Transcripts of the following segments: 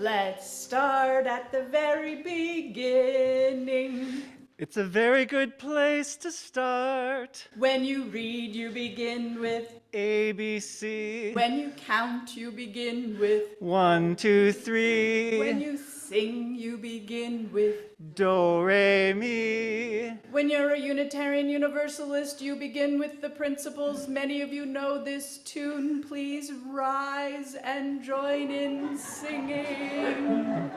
Let's start at the very beginning. It's a very good place to start. When you read, you begin with ABC. When you count, you begin with 1, 2, 3. When you sing, you begin with Do, re, mi. When you're a Unitarian Universalist, you begin with the principles. Many of you know this tune. Please rise and join in singing.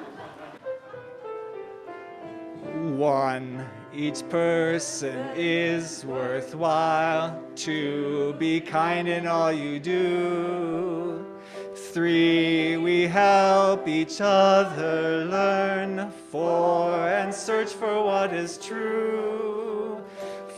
1. Each person is worthwhile. 2. Be kind in all you do. 3. We help each other learn. 4. And search for what is true.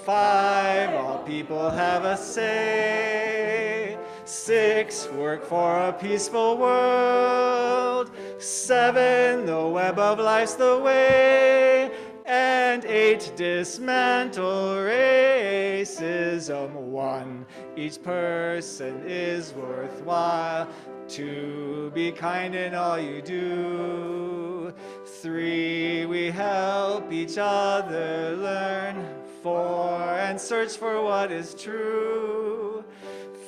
5. All people have a say. 6. Work for a peaceful world. 7. The web of life's the way. And 8. Dismantle racism. 1. Each person is worthwhile. 2. Be kind in all you do. 3. We help each other learn. 4. And search for what is true.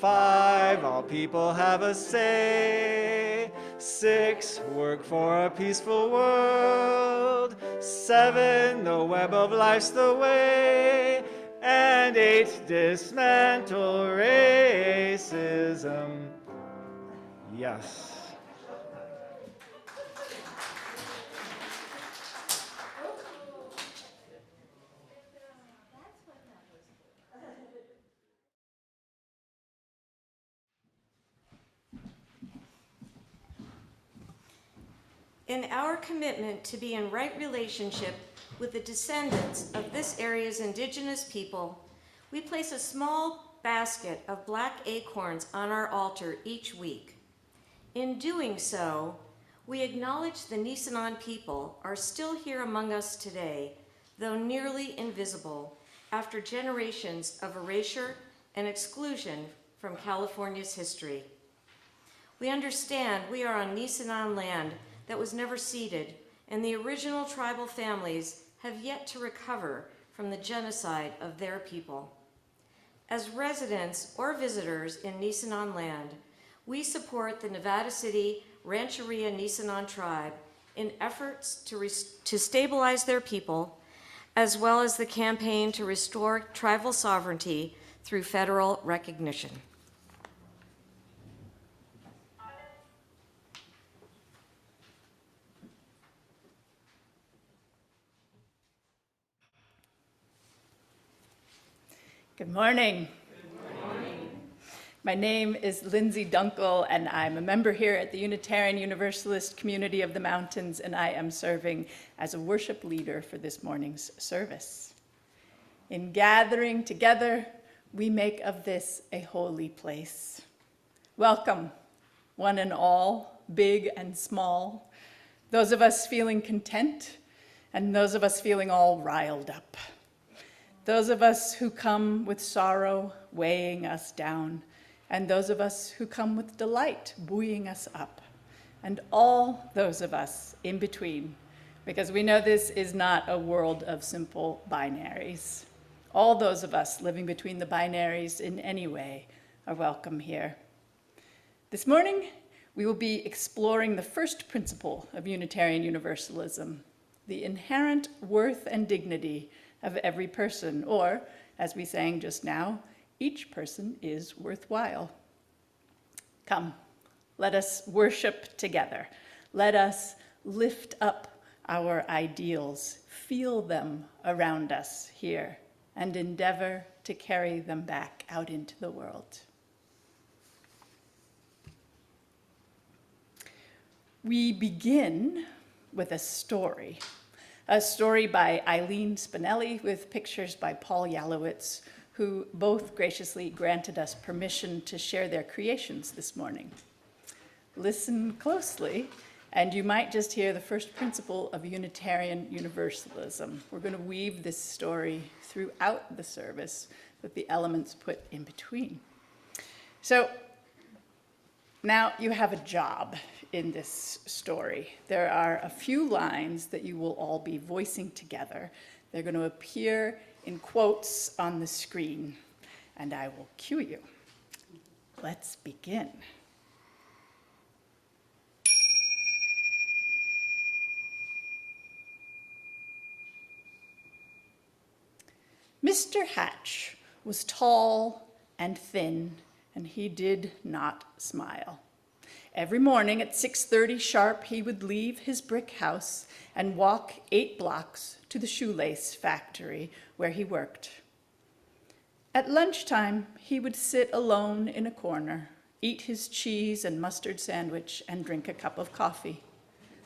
5. All people have a say. 6. Work for a peaceful world. 7. The web of life's the way. And 8. Dismantle racism. Yes. In our commitment to be in right relationship with the descendants of this area's indigenous people, we place a small basket of black acorns on our altar each week. In doing so, we acknowledge the Nisenan people are still here among us today, though nearly invisible after generations of erasure and exclusion from California's history. We understand we are on Nisenan land that was never ceded, and the original tribal families have yet to recover from the genocide of their people. As residents or visitors in Nisenan land, we support the Nevada City Rancheria Nisenan tribe in efforts to stabilize their people, as well as the campaign to restore tribal sovereignty through federal recognition. Good morning. Good morning. My name is Lindsay Dunkel, and I'm a member here at the Unitarian Universalist Community of the Mountains, and I am serving as a worship leader for this morning's service. In gathering together, we make of this a holy place. Welcome, one and all, big and small, those of us feeling content, and those of us feeling all riled up. Those of us who come with sorrow weighing us down, and those of us who come with delight buoying us up, and all those of us in between, because we know this is not a world of simple binaries. All those of us living between the binaries in any way are welcome here. This morning, we will be exploring the first principle of Unitarian Universalism, the inherent worth and dignity of every person, or, as we sang just now, each person is worthwhile. Come, let us worship together. Let us lift up our ideals, feel them around us here, and endeavor to carry them back out into the world. We begin with a story by Eileen Spinelli with pictures by Paul Yalowitz, who both graciously granted us permission to share their creations this morning. Listen closely, and you might just hear the first principle of Unitarian Universalism. We're going to weave this story throughout the service with the elements put in between. So, Now, you have a job in this story. There are a few lines that you will all be voicing together. They're going to appear in quotes on the screen, and I will cue you. Let's begin. Mr. Hatch was tall and thin, and he did not smile. Every morning at 6:30 sharp, he would leave his brick house and walk 8 blocks to the shoelace factory where he worked. At lunchtime, he would sit alone in a corner, eat his cheese and mustard sandwich, and drink a cup of coffee.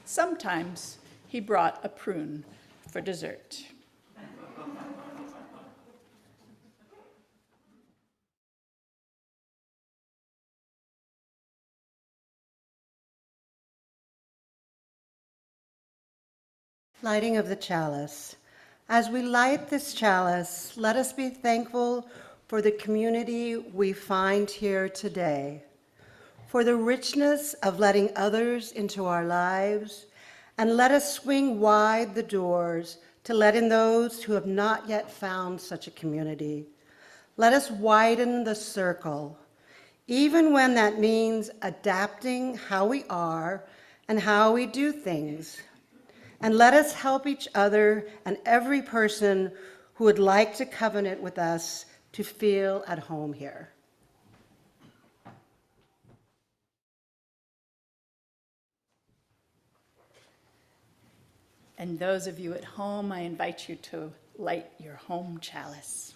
Sometimes he brought a prune for dessert. Lighting of the chalice. As we light this chalice, let us be thankful for the community we find here today, for the richness of letting others into our lives, and let us swing wide the doors to let in those who have not yet found such a community. Let us widen the circle, even when that means adapting how we are and how we do things. And let us help each other and every person who would like to covenant with us to feel at home here. And those of you at home, I invite you to light your home chalice.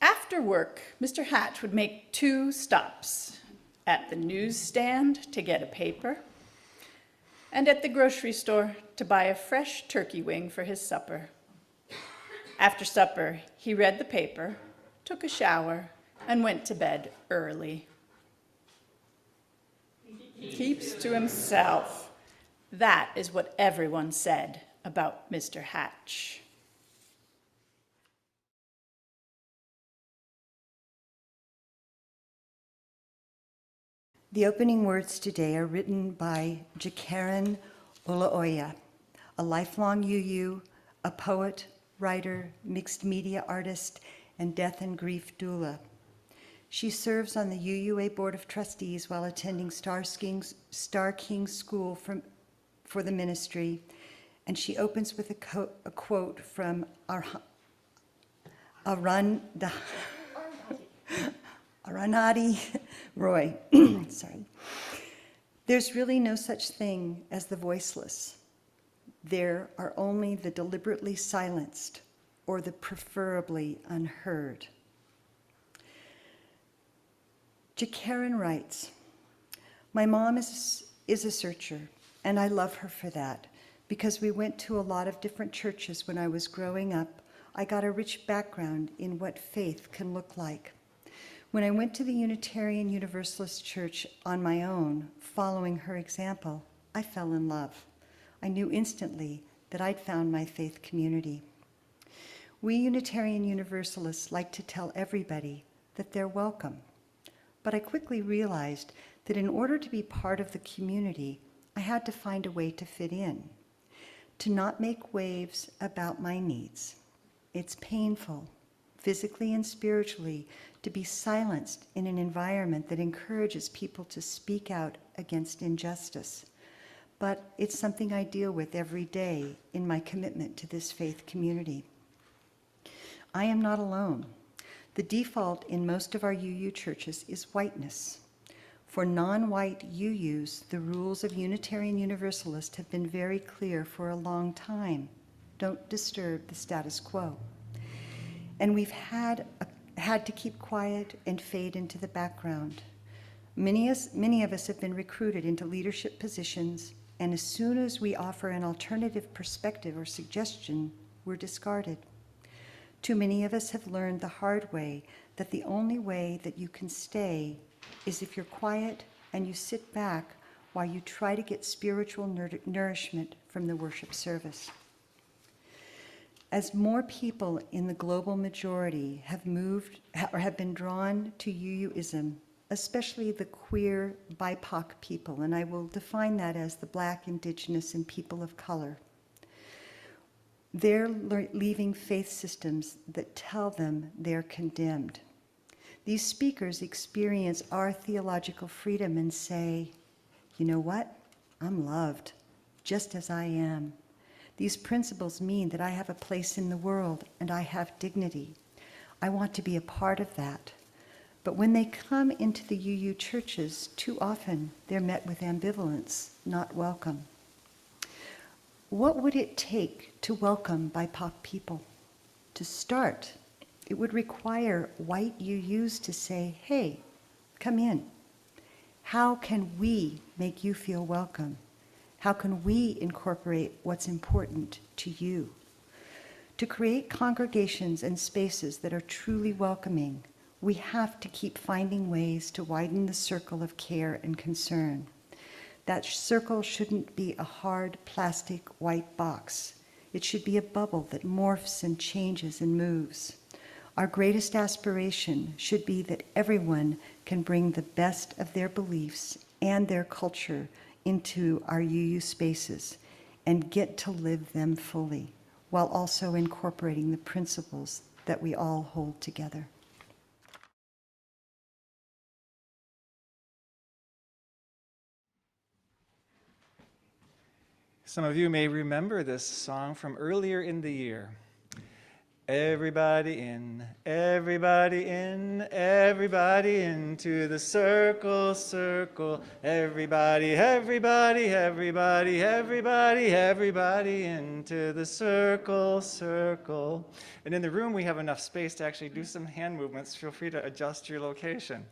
After work, Mr. Hatch would make 2 stops, at the newsstand to get a paper, and at the grocery store to buy a fresh turkey wing for his supper. After supper, he read the paper, took a shower, and went to bed early. Keeps to himself. That is what everyone said about Mr. Hatch. The opening words today are written by Jacaren Olaoya, a lifelong UU, a poet, writer, mixed media artist, and death and grief doula. She serves on the UUA Board of Trustees while attending Star King's School for the ministry, and she opens with a quote from Arundhati Roy. Sorry. There's really no such thing as the voiceless. There are only the deliberately silenced or the preferably unheard. Jacaren writes, "My mom is a searcher, and I love her for that. Because we went to a lot of different churches when I was growing up, I got a rich background in what faith can look like. When I went to the Unitarian Universalist Church on my own, following her example, I fell in love. I knew instantly that I'd found my faith community. We Unitarian Universalists like to tell everybody that they're welcome. But I quickly realized that in order to be part of the community, I had to find a way to fit in, to not make waves about my needs. It's painful, physically and spiritually, to be silenced in an environment that encourages people to speak out against injustice. But it's something I deal with every day in my commitment to this faith community. I am not alone. The default in most of our UU churches is whiteness. For non-white UUs, the rules of Unitarian Universalist have been very clear for a long time. Don't disturb the status quo. And we've had to keep quiet and fade into the background. Many of us have been recruited into leadership positions, and as soon as we offer an alternative perspective or suggestion, we're discarded. Too many of us have learned the hard way that the only way that you can stay is if you're quiet and you sit back while you try to get spiritual nourishment from the worship service. As more people in the global majority have moved or have been drawn to UU-ism, especially the queer BIPOC people, and I will define that as the Black, Indigenous, and people of color, they're leaving faith systems that tell them they're condemned. These speakers experience our theological freedom and say, you know what? I'm loved, just as I am. These principles mean that I have a place in the world and I have dignity. I want to be a part of that. But when they come into the UU churches, too often they're met with ambivalence, not welcome. What would it take to welcome BIPOC people? To start, it would require white UUs to say, hey, come in. How can we make you feel welcome? How can we incorporate what's important to you? To create congregations and spaces that are truly welcoming, we have to keep finding ways to widen the circle of care and concern. That circle shouldn't be a hard plastic white box. It should be a bubble that morphs and changes and moves. Our greatest aspiration should be that everyone can bring the best of their beliefs and their culture into our UU spaces and get to live them fully, while also incorporating the principles that we all hold together. Some of you may remember this song from earlier in the year. Everybody in, everybody in, everybody into the circle, circle. Everybody, everybody, everybody, everybody, everybody into the circle, circle. And in the room we have enough space to actually do some hand movements. Feel free to adjust your location.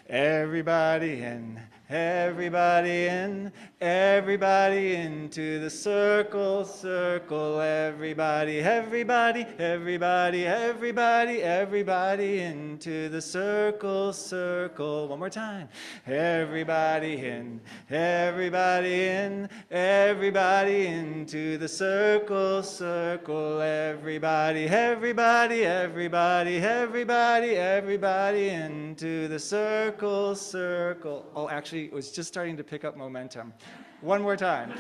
Everybody in, everybody in, everybody into the circle, circle. Everybody, everybody, everybody, everybody, everybody into the circle, circle. One more time. Everybody in, everybody in, everybody into the circle, circle. Everybody, everybody, everybody, everybody, everybody into the circle, circle. Oh, actually, it was just starting to pick up momentum. One more time.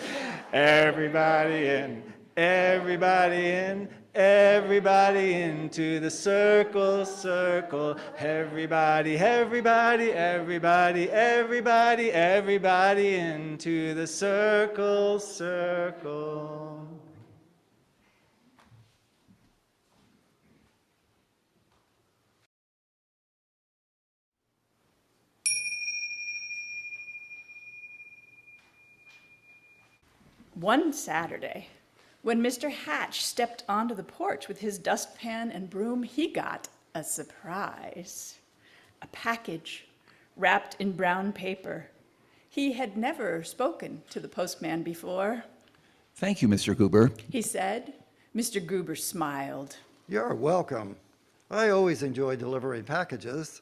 Everybody in, everybody in, everybody into the circle, circle. Everybody, everybody, everybody, everybody, everybody into the circle, circle. One Saturday, when Mr. Hatch stepped onto the porch with his dustpan and broom, he got a surprise. A package wrapped in brown paper. He had never spoken to the postman before. Thank you, Mr. Goober. He said. Mr. Goober smiled. You're welcome. I always enjoy delivering packages.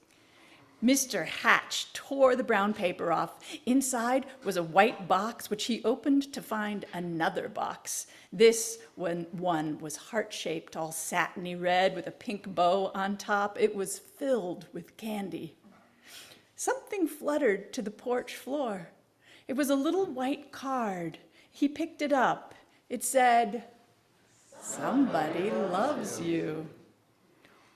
Mr. Hatch tore the brown paper off. Inside was a white box, which he opened to find another box. This one was heart-shaped, all satiny red with a pink bow on top. It was filled with candy. Something fluttered to the porch floor. It was a little white card. He picked it up. It said, "Somebody loves you."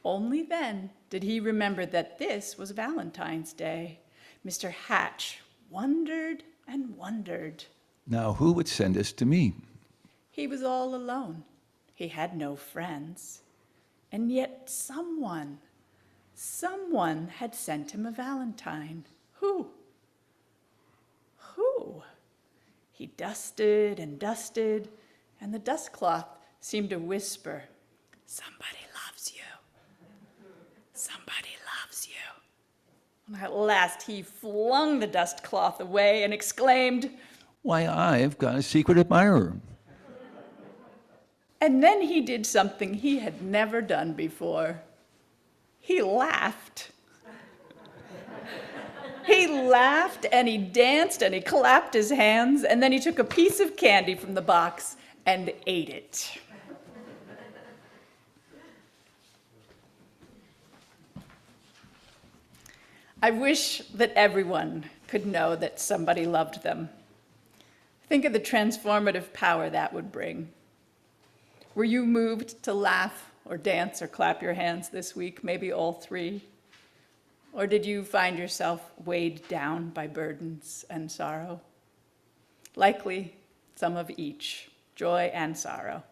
Only then did he remember that this was Valentine's Day. Mr. Hatch wondered and wondered. Now, who would send this to me? He was all alone. He had no friends. And yet someone had sent him a Valentine. Who? Who? He dusted and dusted, and the dust cloth seemed to whisper, "Somebody loves you. Somebody loves you." And at last he flung the dust cloth away and exclaimed, Why, I've got a secret admirer. and then he did something he had never done before. He laughed. He laughed and he danced and he clapped his hands, and then he took a piece of candy from the box and ate it. I wish that everyone could know that somebody loved them. Think of the transformative power that would bring. Were you moved to laugh or dance or clap your hands this week, maybe all three? Or did you find yourself weighed down by burdens and sorrow? Likely some of each, joy and sorrow.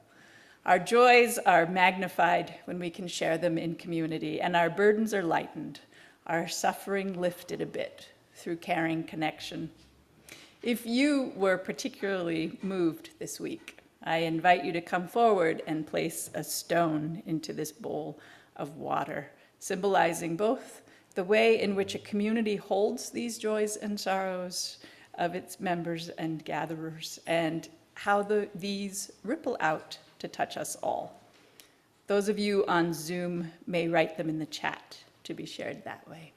Our joys are magnified when we can share them in community, and our burdens are lightened, our suffering lifted a bit through caring connection. If you were particularly moved this week, I invite you to come forward and place a stone into this bowl of water, symbolizing both the way in which a community holds these joys and sorrows of its members and gatherers, and how these ripple out to touch us all. Those of you on Zoom may write them in the chat to be shared that way.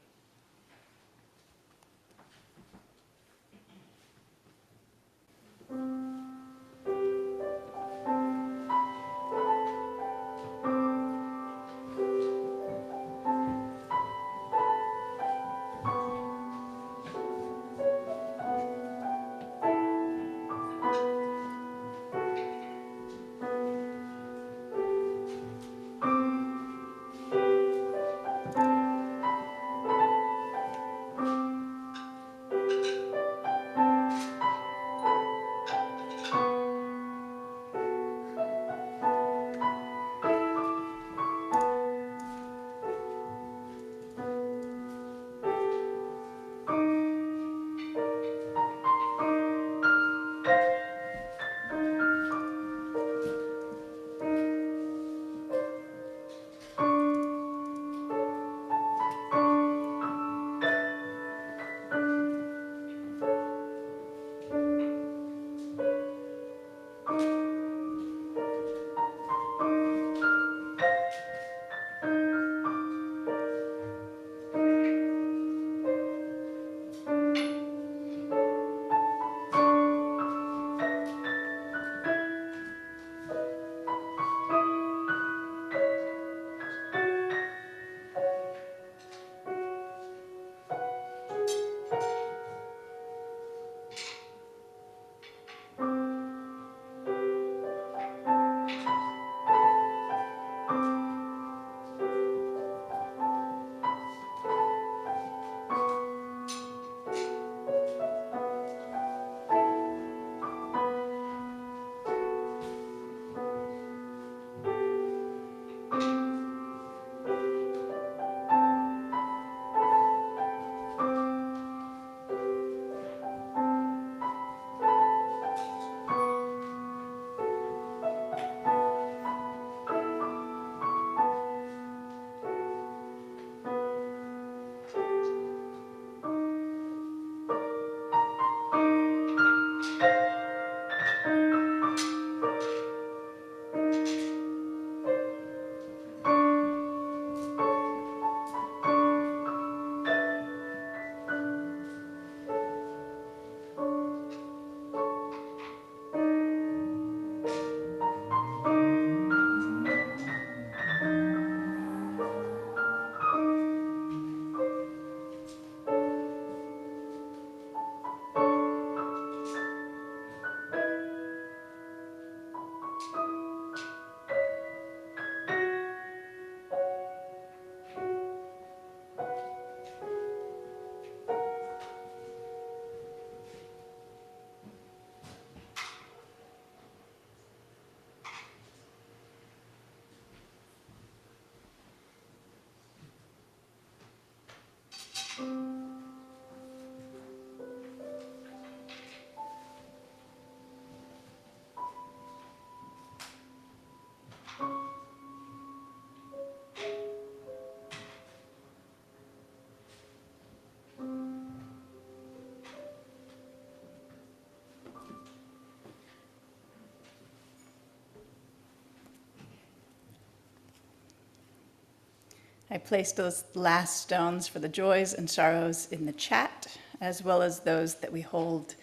I placed those last stones for the joys and sorrows in the chat, as well as those that we hold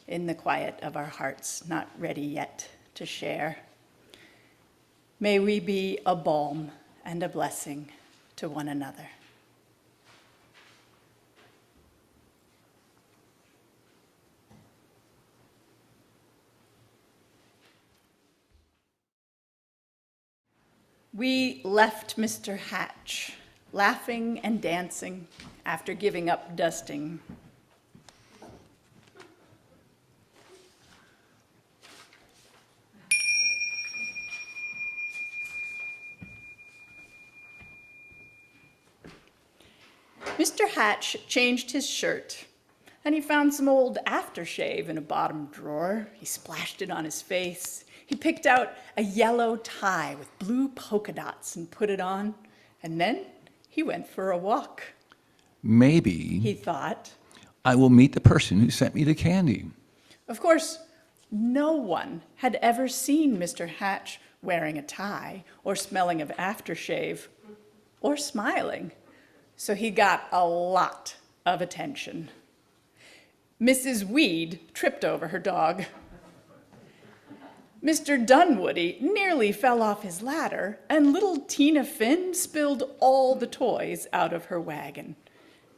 in the quiet of our hearts, not ready yet to share. May we be a balm and a blessing to one another. We left Mr. Hatch laughing and dancing after giving up dusting. Mr. Hatch changed his shirt, and he found some old aftershave in a bottom drawer. He splashed it on his face. He picked out a yellow tie with blue polka dots and put it on, and then he went for a walk. Maybe He thought. I will meet the person who sent me the candy. Of course, no one had ever seen Mr. Hatch wearing a tie or smelling of aftershave or smiling, so he got a lot of attention. Mrs. Weed tripped over her dog. Mr. Dunwoody nearly fell off his ladder, and little Tina Finn spilled all the toys out of her wagon.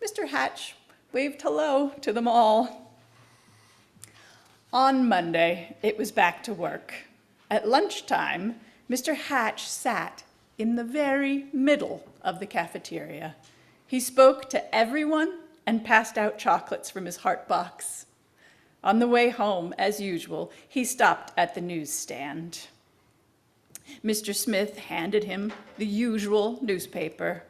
Mr. Hatch waved hello to them all. On Monday, it was back to work. At lunchtime, Mr. Hatch sat in the very middle of the cafeteria. He spoke to everyone and passed out chocolates from his heart box. On the way home, as usual, he stopped at the newsstand. Mr. Smith handed him the usual newspaper.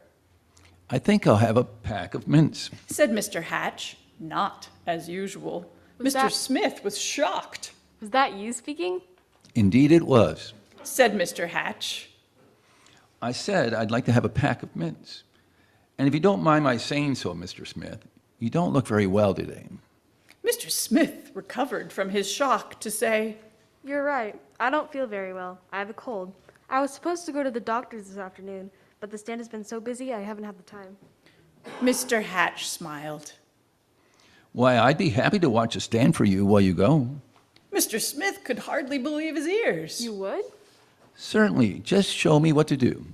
I think I'll have a pack of mints. Said Mr. Hatch, not as usual. Mr. Smith was shocked. Was that you speaking? Indeed it was. Said Mr. Hatch. I said I'd like to have a pack of mints. And if you don't mind my saying so, Mr. Smith, you don't look very well today. Mr. Smith recovered from his shock to say, You're right. I don't feel very well. I have a cold. I was supposed to go to the doctor's this afternoon, but the stand has been so busy I haven't had the time. Mr. Hatch smiled. Why, I'd be happy to watch a stand for you while you go. Mr. Smith could hardly believe his ears. You would? Certainly, just show me what to do.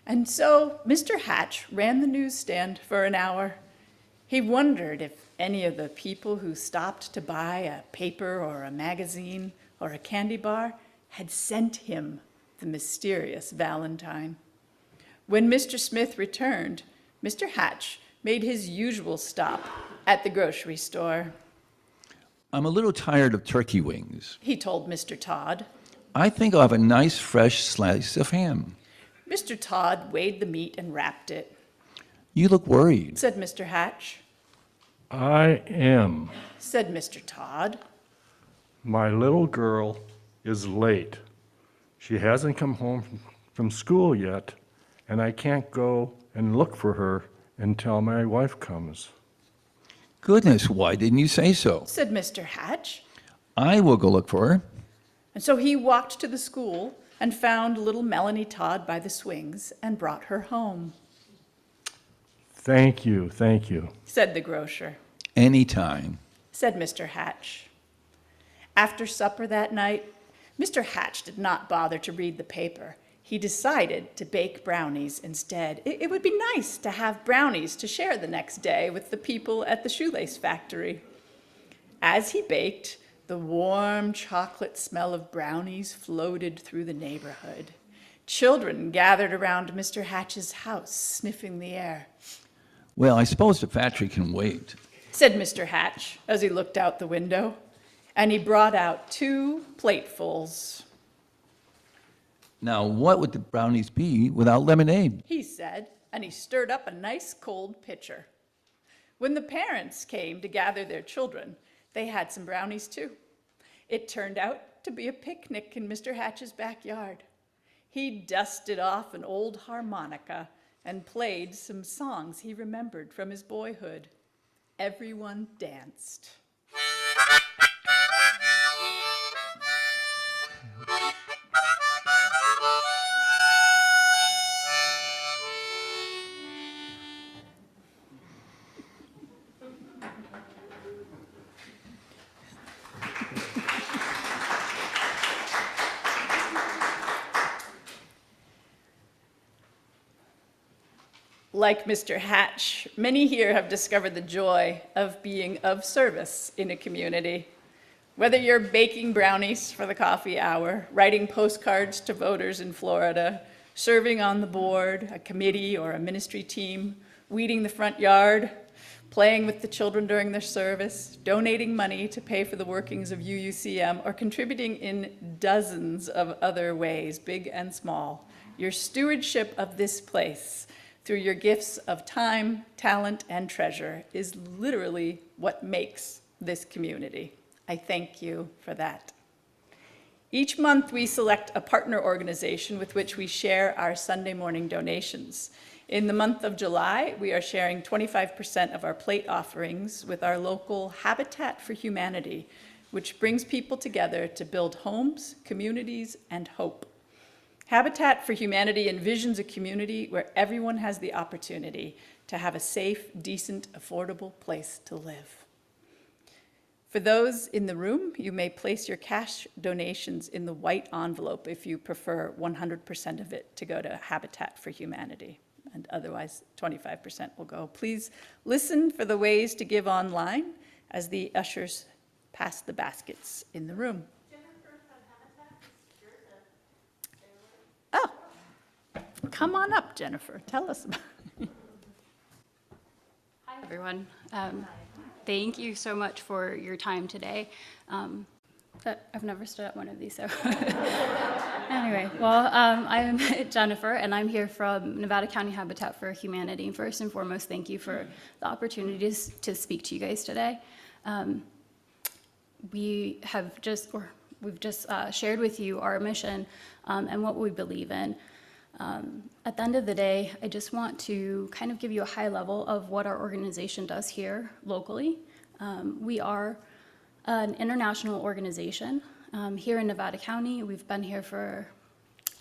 And so Mr. Hatch ran the newsstand for an hour. He wondered if any of the people who stopped to buy a paper or a magazine or a candy bar had sent him the mysterious Valentine. When Mr. Smith returned, Mr. Hatch made his usual stop at the grocery store. I'm a little tired of turkey wings. He told Mr. Todd. I think I'll have a nice fresh slice of ham. Mr. Todd weighed the meat and wrapped it. You look worried. Said Mr. Hatch. I am. Said Mr. Todd. My little girl is late. She hasn't come home from school yet, and I can't go and look for her until my wife comes. Goodness, why didn't you say so? Said Mr. Hatch. I will go look for her. And so he walked to the school and found little Melanie Todd by the swings and brought her home. Thank you, Said the grocer. Anytime. Said Mr. Hatch. After supper that night, Mr. Hatch did not bother to read the paper. He decided to bake brownies instead. It would be nice to have brownies to share the next day with the people at the shoelace factory. As he baked, the warm chocolate smell of brownies floated through the neighborhood. Children gathered around Mr. Hatch's house, sniffing the air. Well, I suppose the factory can wait. Said Mr. Hatch as he looked out the window, and he brought out 2 platefuls. Now, what would the brownies be without lemonade? He said, and he stirred up a nice cold pitcher. When the parents came to gather their children, they had some brownies too. It turned out to be a picnic in Mr. Hatch's backyard. He dusted off an old harmonica and played some songs he remembered from his boyhood. Everyone danced. like Mr. Hatch, many here have discovered the joy of being of service in a community. Whether you're baking brownies for the coffee hour, writing postcards to voters in Florida, serving on the board, a committee or a ministry team, weeding the front yard, playing with the children during their service, donating money to pay for the workings of UUCM, or contributing in dozens of other ways, big and small, your stewardship of this place through your gifts of time, talent, and treasure is literally what makes this community. I thank you for that. Each month, we select a partner organization with which we share our Sunday morning donations. In the month of July, we are sharing 25% of our plate offerings with our local Habitat for Humanity, which brings people together to build homes, communities, and hope. Habitat for Humanity envisions a community where everyone has the opportunity to have a safe, decent, affordable place to live. For those in the room, you may place your cash donations in the white envelope if you prefer 100% of it to go to Habitat for Humanity, and otherwise 25% will go. Please listen for the ways to give online as the ushers pass the baskets in the room. Oh, come on up, Jennifer. Tell us about it. Hi, everyone. Thank you so much for your time today. I've never stood at one of these, so. Anyway, well, I'm Jennifer, and I'm here from Nevada County Habitat for Humanity. First and foremost, thank you for the opportunity to speak to you guys today. We've just shared with you our mission and what we believe in. At the end of the day, I just want to kind of give you a high level of what our organization does here locally. We are an international organization. Here in Nevada County, we've been here for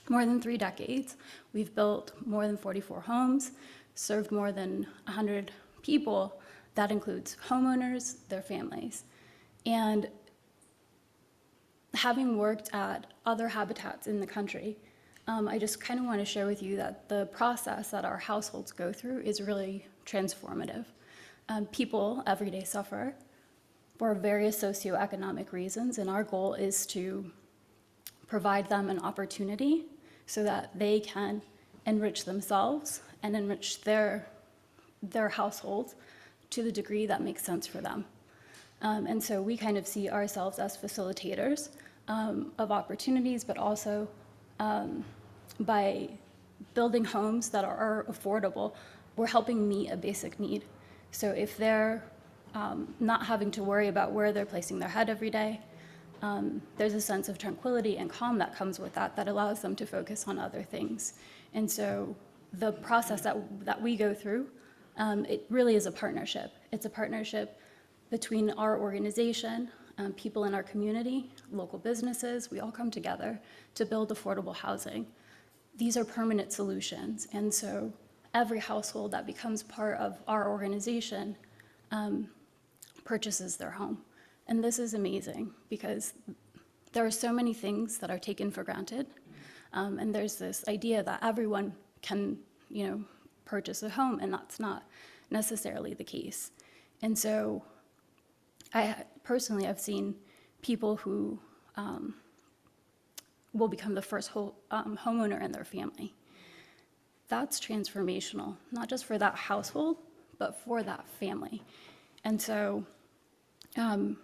more than 3 decades. We've built more than 44 homes, served more than 100 people. That includes homeowners, their families. And having worked at other habitats in the country, I just kind of want to share with you that the process that our households go through is really transformative. People every day suffer for various socioeconomic reasons, and our goal is to provide them an opportunity so that they can enrich themselves and enrich their households to the degree that makes sense for them. And so we kind of see ourselves as facilitators of opportunities, but also by building homes that are affordable, we're helping meet a basic need. So if they're not having to worry about where they're placing their head every day, there's a sense of tranquility and calm that comes with that allows them to focus on other things. And so the process that we go through, it really is a partnership. It's a partnership between our organization, people in our community, local businesses. We all come together to build affordable housing. These are permanent solutions, and so every household that becomes part of our organization purchases their home. And this is amazing because there are so many things that are taken for granted, and there's this idea that everyone can, purchase a home, and that's not necessarily the case. And so I've seen people who will become the first homeowner in their family. That's transformational, not just for that household, but for that family. And so, I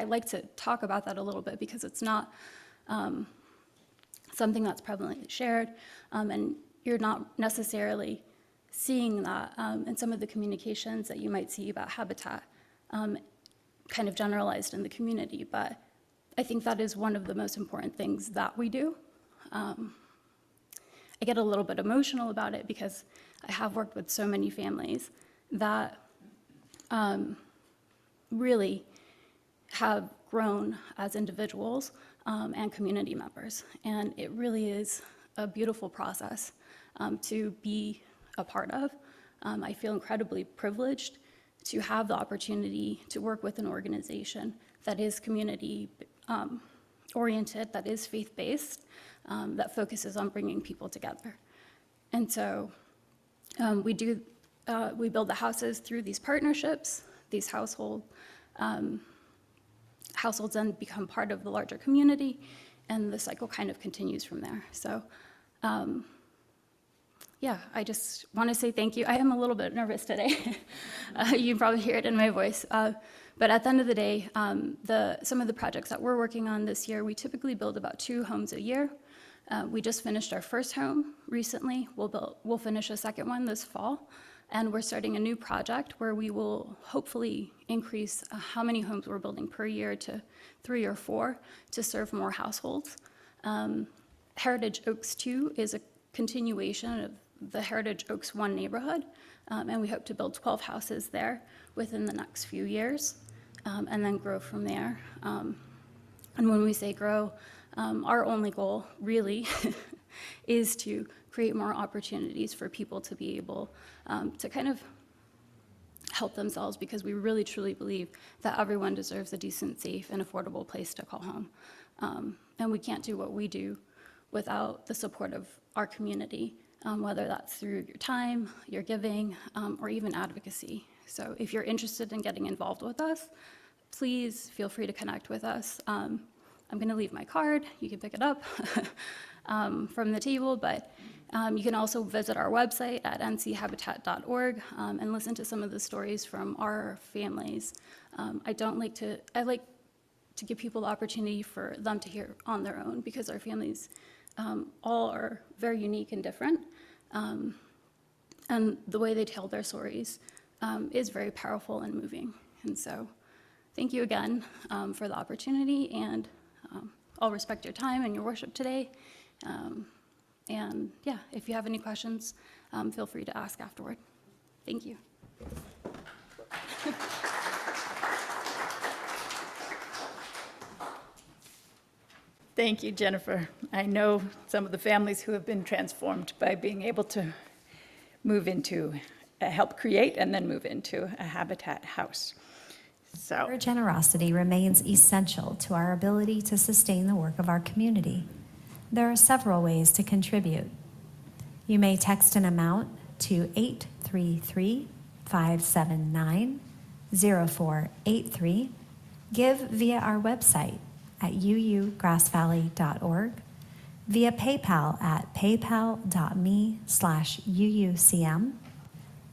like to talk about that a little bit because it's not something that's prevalently shared, and you're not necessarily seeing that in some of the communications that you might see about Habitat kind of generalized in the community. But I think that is one of the most important things that we do. I get a little bit emotional about it because I have worked with so many families that really have grown as individuals and community members. And it really is a beautiful process to be a part of. I feel incredibly privileged to have the opportunity to work with an organization that is community oriented, that is faith-based, that focuses on bringing people together. And so We build the houses through these partnerships. These households then become part of the larger community, and the cycle kind of continues from there. So, yeah, I just want to say thank you. I am a little bit nervous today. You can probably hear it in my voice. But at the end of the day, some of the projects that we're working on this year, we typically build about 2 homes a year. We just finished our first home recently. We'll finish a second one this fall. And we're starting a new project where we will hopefully increase how many homes we're building per year to 3 or 4 to serve more households. Heritage Oaks 2 is a continuation of the Heritage Oaks 1 neighborhood, and we hope to build 12 houses there within the next few years, and then grow from there. And when we say grow, our only goal really is to create more opportunities for people to be able to kind of help themselves, because we really truly believe that everyone deserves a decent, safe, and affordable place to call home. And we can't do what we do without the support of our community, whether that's through your time, your giving, or even advocacy. So if you're interested in getting involved with us, please feel free to connect with us. I'm going to leave my card. You can pick it up from the table, but you can also visit our website at nchabitat.org and listen to some of the stories from our families. I like to give people the opportunity for them to hear on their own, because our families all are very unique and different. And the way they tell their stories is very powerful and moving. And so thank you again for the opportunity, and I'll respect your time and your worship today. And yeah, if you have any questions, feel free to ask afterward. Thank you. Thank you, Jennifer. I know some of the families who have been transformed by being able to move into, help create and then move into a Habitat house. So, Your generosity remains essential to our ability to sustain the work of our community. There are several ways to contribute. You may text an amount to 833-579-0483, give via our website at uugrassvalley.org, via PayPal at paypal.me/UUCM,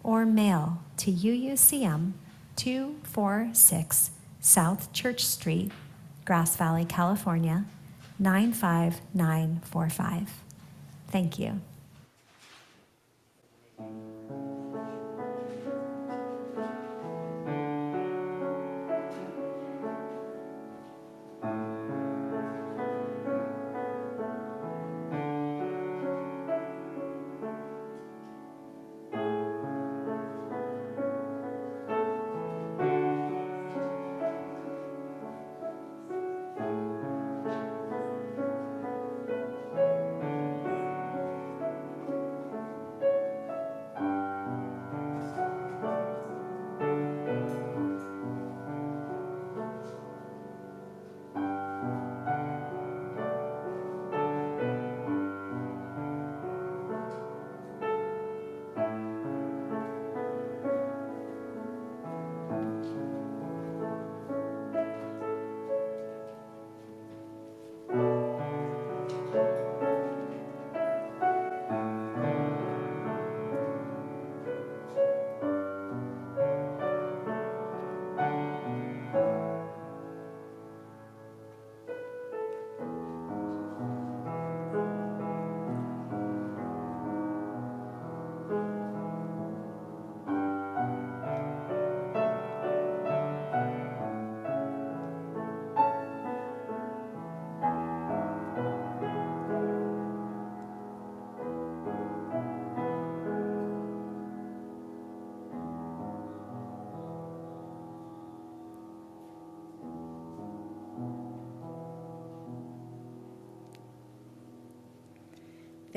or mail to UUCM 246 South Church Street, Grass Valley, California, 95945. Thank you.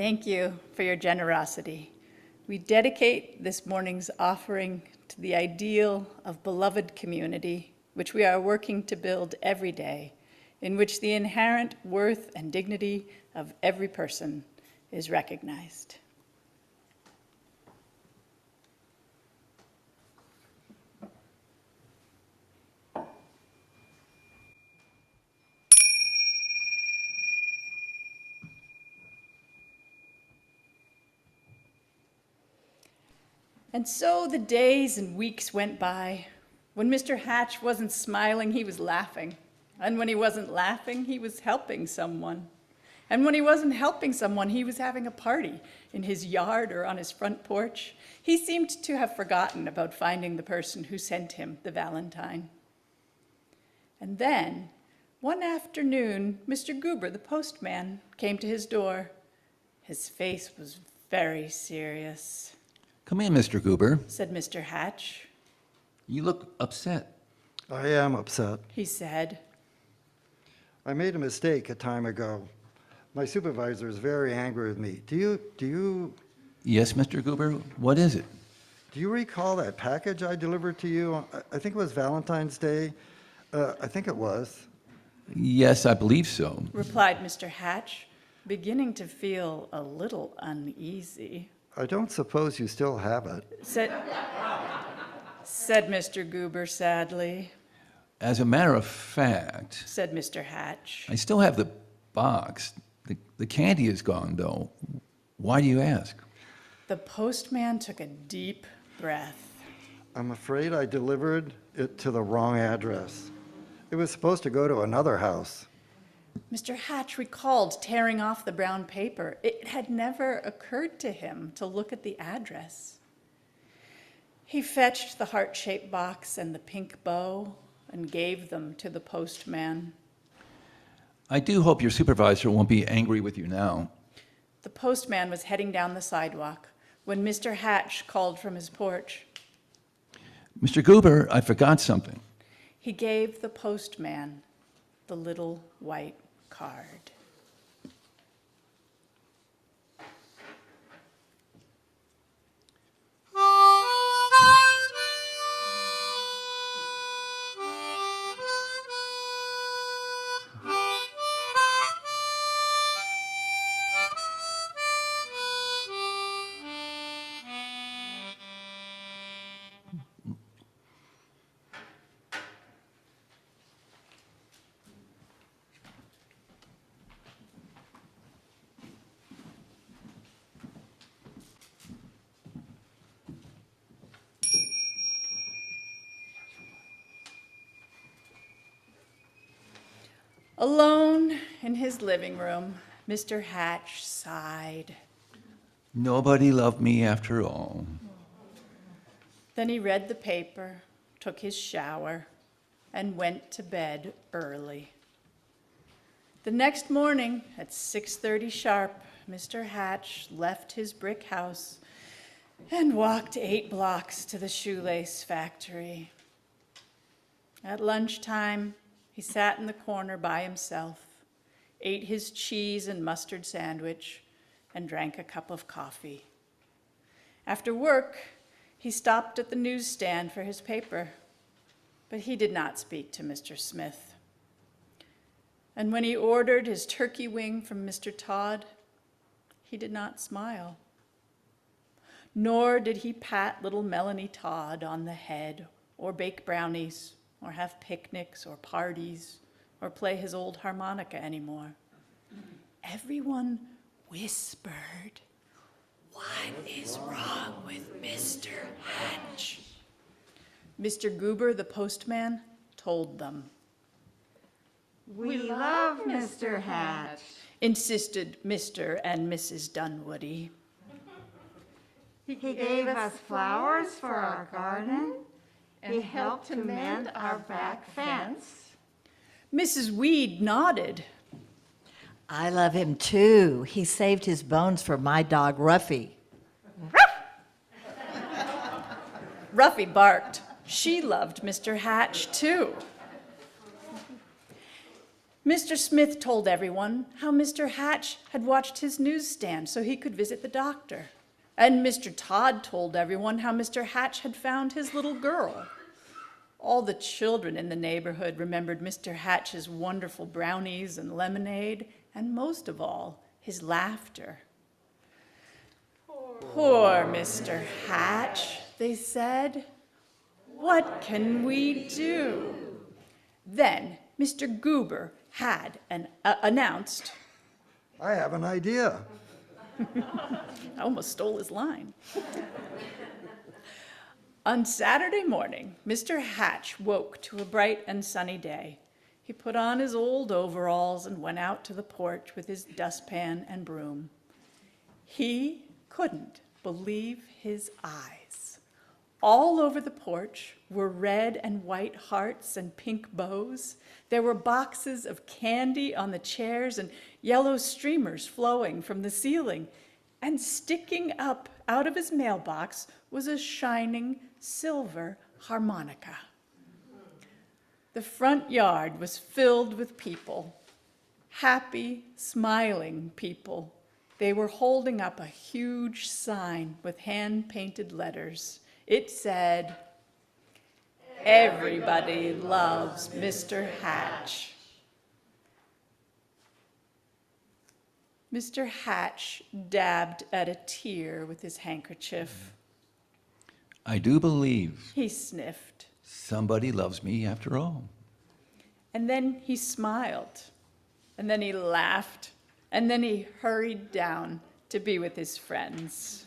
thank you for your generosity. We dedicate this morning's offering to the ideal of beloved community, which we are working to build every day, in which the inherent worth and dignity of every person is recognized. And so the days and weeks went by. When Mr. Hatch wasn't smiling, he was laughing. And when he wasn't laughing, he was helping someone. And when he wasn't helping someone, he was having a party in his yard or on his front porch. He seemed to have forgotten about finding the person who sent him the valentine. And then, one afternoon, Mr. Goober, the postman, came to his door. His face was very serious. Come in, Mr. Goober. Said Mr. Hatch. You look upset. I am upset. He said. I made a mistake a time ago. My supervisor is very angry with me. Do you Yes, Mr. Goober, what is it? Do you recall that package I delivered to you? I think it was Valentine's Day. I think it was. Yes, I believe so. Replied Mr. Hatch, beginning to feel a little uneasy. I don't suppose you still have it. Said Mr. Goober sadly. As a matter of fact, Said Mr. Hatch. I still have the box. The candy is gone, though. Why do you ask? The postman took a deep breath. I'm afraid I delivered it to the wrong address. It was supposed to go to another house. Mr. Hatch recalled tearing off the brown paper. It had never occurred to him to look at the address. He fetched the heart-shaped box and the pink bow and gave them to the postman. I do hope your supervisor won't be angry with you now. The postman was heading down the sidewalk when Mr. Hatch called from his porch. Mr. Goober, I forgot something. He gave the postman the little white card. Alone in his living room, Mr. Hatch sighed. Nobody loved me after all. Then he read the paper, took his shower, and went to bed early. The next morning at 6:30 sharp, Mr. Hatch left his brick house and walked 8 blocks to the shoelace factory. At lunchtime, he sat in the corner by himself, ate his cheese and mustard sandwich, and drank a cup of coffee. After work, he stopped at the newsstand for his paper, but he did not speak to Mr. Smith. And when he ordered his turkey wing from Mr. Todd, he did not smile. Nor did he pat little Melanie Todd on the head, or bake brownies, or have picnics or parties, or play his old harmonica anymore. Everyone whispered, "What is wrong with Mr. Hatch?" Mr. Goober, the postman, told them. We love Mr. Hatch, Insisted Mr. and Mrs. Dunwoody. He gave us flowers for our garden and helped to mend our back fence. Mrs. Weed nodded. I love him too. He saved his bones for my dog, Ruffy. Ruffy barked. She loved Mr. Hatch too. Mr. Smith told everyone how Mr. Hatch had watched his newsstand so he could visit the doctor. And Mr. Todd told everyone how Mr. Hatch had found his little girl. All the children in the neighborhood remembered Mr. Hatch's wonderful brownies and lemonade, and most of all, his laughter. Poor Mr. Hatch, they said. What can we do? Then Mr. Goober had announced. I have an idea. I almost stole his line. On Saturday morning, Mr. Hatch woke to a bright and sunny day. He put on his old overalls and went out to the porch with his dustpan and broom. He couldn't believe his eyes. All over the porch were red and white hearts and pink bows. There were boxes of candy on the chairs and yellow streamers flowing from the ceiling. And sticking up out of his mailbox was a shining silver harmonica. The front yard was filled with people, happy, smiling people. They were holding up a huge sign with hand-painted letters. It said, "Everybody loves Mr. Hatch." Mr. Hatch dabbed at a tear with his handkerchief. I do believe He sniffed. somebody loves me after all. And then he smiled. And then he laughed. And then he hurried down to be with his friends.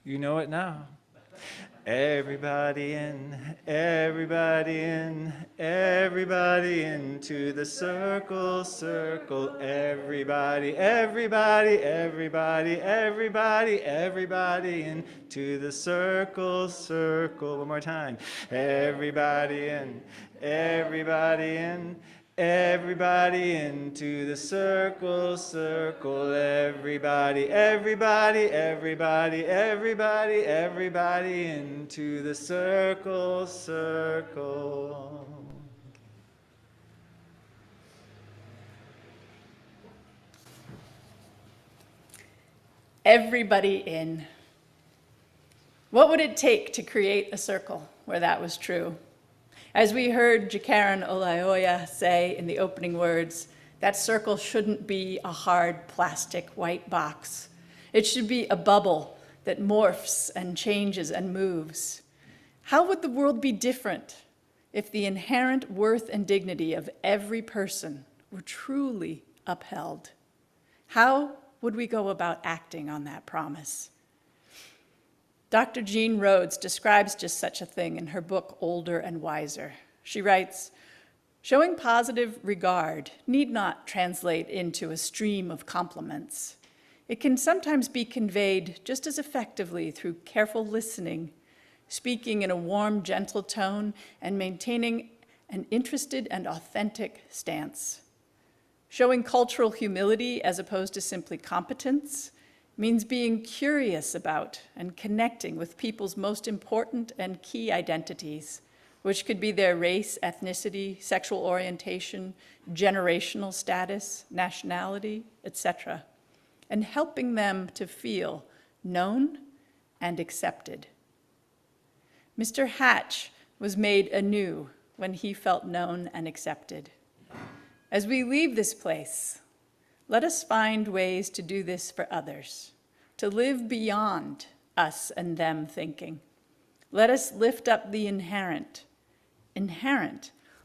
You know it now. Everybody in, everybody in, everybody into the circle, circle. Everybody, everybody, everybody, everybody, everybody into the circle, circle. One more time. Everybody in, everybody in. Everybody into the circle, circle. Everybody, everybody, everybody, everybody, everybody into the circle, circle. Everybody in. What would it take to create a circle where that was true? As we heard Jakaran Olayoya say in the opening words, that circle shouldn't be a hard plastic white box. It should be a bubble that morphs and changes and moves. How would the world be different if the inherent worth and dignity of every person were truly upheld? How would we go about acting on that promise? Dr. Jean Rhodes describes just such a thing in her book, Older and Wiser. She writes, "Showing positive regard need not translate into a stream of compliments. It can sometimes be conveyed just as effectively through careful listening, speaking in a warm, gentle tone, and maintaining an interested and authentic stance. Showing cultural humility as opposed to simply competence means being curious about and connecting with people's most important and key identities, which could be their race, ethnicity, sexual orientation, generational status, nationality, etc., and helping them to feel known and accepted. Mr. Hatch was made anew when he felt known and accepted. As we leave this place, let us find ways to do this for others, to live beyond us and them thinking. Let us lift up the inherent,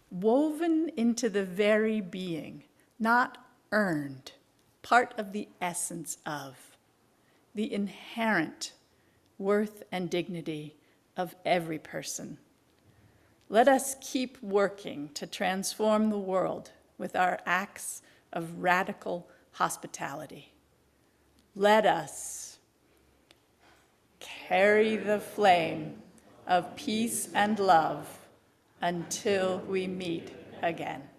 woven into the very being, not earned, part of the essence of, the inherent worth and dignity of every person. Let us keep working to transform the world with our acts of radical hospitality. Let us carry the flame of peace and love until we meet again.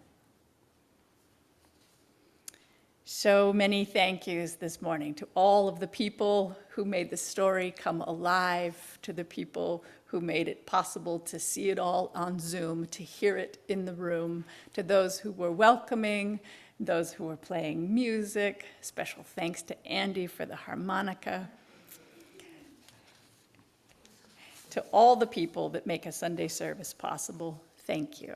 So many thank yous this morning to all of the people who made the story come alive, to the people who made it possible to see it all on Zoom, to hear it in the room, to those who were welcoming, those who were playing music. Special thanks to Andy for the harmonica. To all the people that make a Sunday service possible, thank you.